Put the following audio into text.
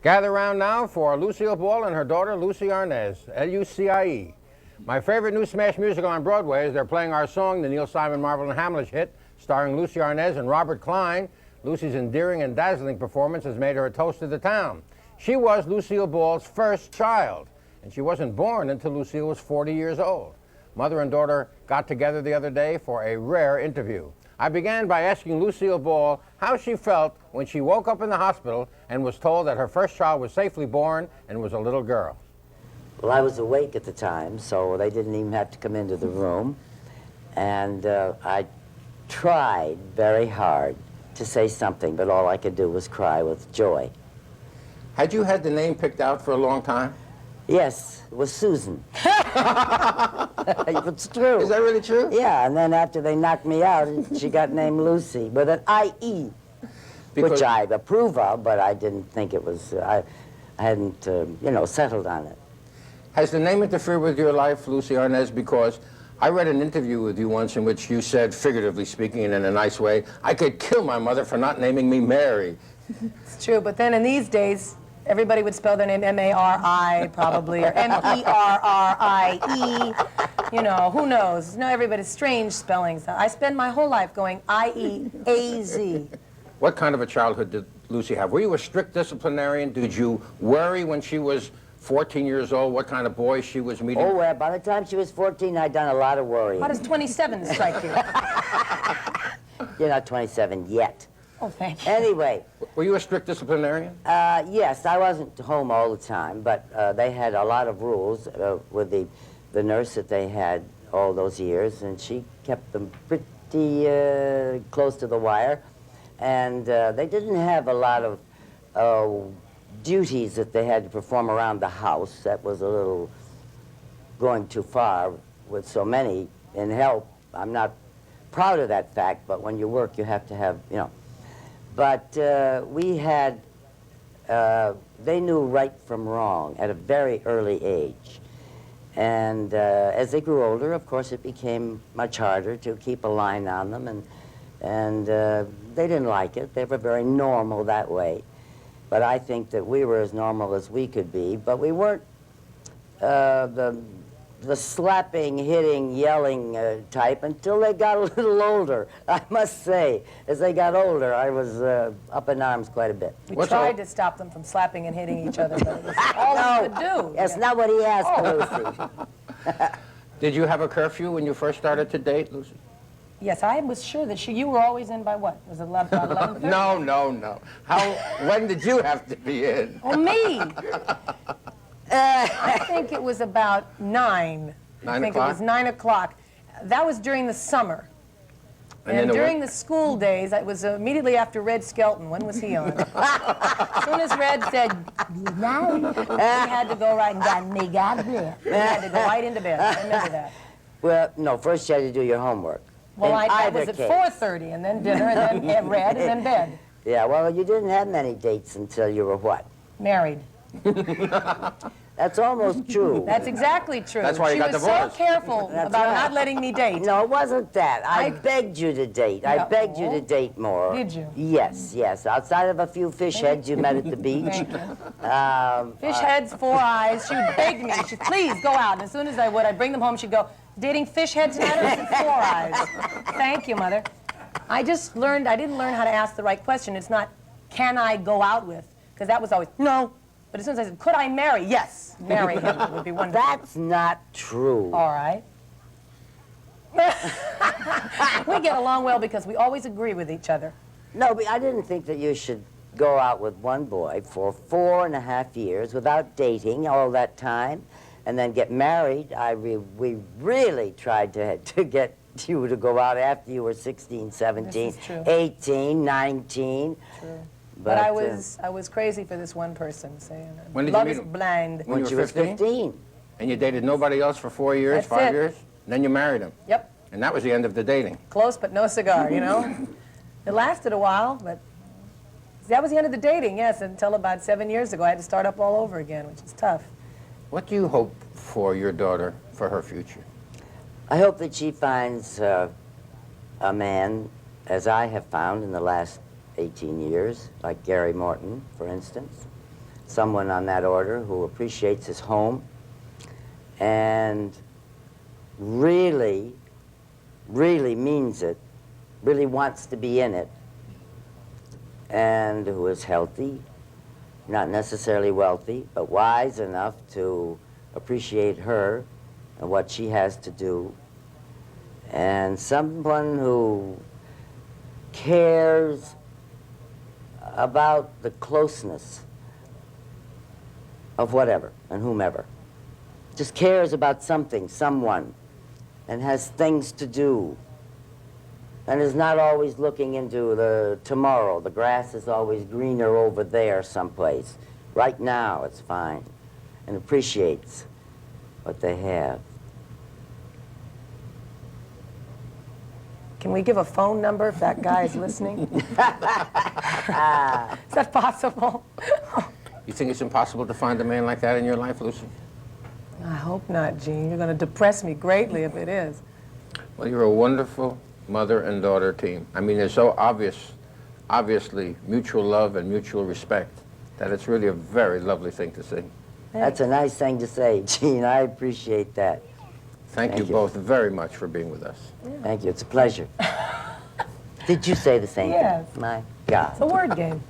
Gather round now for Lucille Ball and her daughter, Lucie Arnaz, Lucie. My favorite new smash musical on Broadway is they're playing our song, the Neil Simon, Marvel and Hamlet hit, starring Lucie Arnaz and Robert Klein. Lucie's endearing and dazzling performance has made her a toast of the town. She was Lucille Ball's first child, and she wasn't born until Lucille was 40 years old. Mother and daughter got together the other day for a rare interview. I began by asking Lucille Ball how she felt when she woke up in the hospital and was told that her first child was safely born and was a little girl. Well, I was awake at the time, so they didn't even have to come into the room. And I tried very hard to say something, but all I could do was cry with joy. Had you had the name picked out for a long time? Yes, it was Susan. It's true. Is that really true? Yeah, and then after they knocked me out, she got named Lucy with an I-E, which I approve of, but I didn't think it was, I hadn't, settled on it. Has the name interfered with your life, Lucie Arnaz? Because I read an interview with you once in which you said, figuratively speaking and in a nice way, I could kill my mother for not naming me Mary. It's true, but then in these days, everybody would spell their name M-A-R-I probably, or M-E-R-R-I-E. You know, who knows? No, everybody's strange spellings. I spend my whole life going I-E-A-Z. What kind of a childhood did Lucie have? Were you a strict disciplinarian? Did you worry when she was 14 years old what kind of boys she was meeting? Oh, well, by the time she was 14, I'd done a lot of worrying. How does 27 strike you? You're not 27 yet. Oh, thank you. Anyway. Were you a strict disciplinarian? Yes, I wasn't home all the time, but they had a lot of rules with the nurse that they had all those years, and she kept them pretty close to the wire. And they didn't have a lot of duties that they had to perform around the house. That was a little going too far with so many in help. I'm not proud of that fact, but when you work, you have to have, But we had, they knew right from wrong at a very early age. And as they grew older, of course, it became much harder to keep a line on them, and they didn't like it. They were very normal that way. But I think that we were as normal as we could be, but we weren't the slapping, hitting, yelling type until they got a little older. I must say, as they got older, I was up in arms quite a bit. We tried to stop them from slapping and hitting each other, but it was all we could do. That's not what he asked, Lucy. Did you have a curfew when you first started to date, Lucy? Yes, I was sure that you were always in by what? Was it 11:30? No. When did you have to be in? Oh, me! I think it was about 9. I think it was 9 o'clock. That was during the summer. And during the school days, it was immediately after Red Skelton. When was he on? As soon as Red said, "No," we had to go right and got me, got bed. We had to go right into bed. I remember that. Well, no, first you had to do your homework. Well, I was at 4:30, and then dinner, and then Red, and then bed. Yeah, well, you didn't have many dates until you were what? Married. That's almost true. That's exactly true. That's why you got divorced. She was so careful about not letting me date. No, it wasn't that. I begged you to date. I begged you to date more. Did you? Yes. Outside of a few fish heads you met at the beach. Fish heads, 4 eyes. She would beg me. She'd please go out. And as soon as I would, I'd bring them home. She'd go, dating fish heads tonight or is it 4 eyes? Thank you, Mother. I didn't learn how to ask the right question. It's not, can I go out with? Because that was always, no. But as soon as I said, could I marry? Yes, marry him. It would be wonderful. That's not true. All right. We get along well because we always agree with each other. No, but I didn't think that you should go out with one boy for 4.5 years without dating all that time and then get married. We really tried to get you to go out after you were 16, 17, 18, 19. True. But I was crazy for this one person. When did love you meet is him? blind. When you were 15? And you dated nobody else for 4 years, That's 5 it. years? And then you married him? Yep. And that was the end of the dating? Close, but no cigar, you know? It lasted a while, but that was the end of the dating, yes, until about 7 years ago. I had to start up all over again, which is tough. What do you hope for your daughter, for her future? I hope that she finds a man, as I have found in the last 18 years, like Gary Morton, for instance. someone on that order who appreciates his home and really, really means it, really wants to be in it, and who is healthy, not necessarily wealthy, but wise enough to appreciate her and what she has to do, and someone who cares about the closeness of whatever and whomever. Just cares about something, someone, and has things to do, and is not always looking into the tomorrow. The grass is always greener over there someplace. Right now, it's fine, and appreciates what they have. Can we give a phone number if that guy is listening? Is that possible? You think it's impossible to find a man like that in your life, Lucie? I hope not, Gene. You're going to depress me greatly if it is. Well, you're a wonderful mother and daughter team. I mean, there's so obviously mutual love and mutual respect that it's really a very lovely thing to see. That's a nice thing to say, Gene. I appreciate that. Thank you both very much for being with us. Thank you. It's a pleasure. Did you say the same Yes. thing? My God. It's a word game.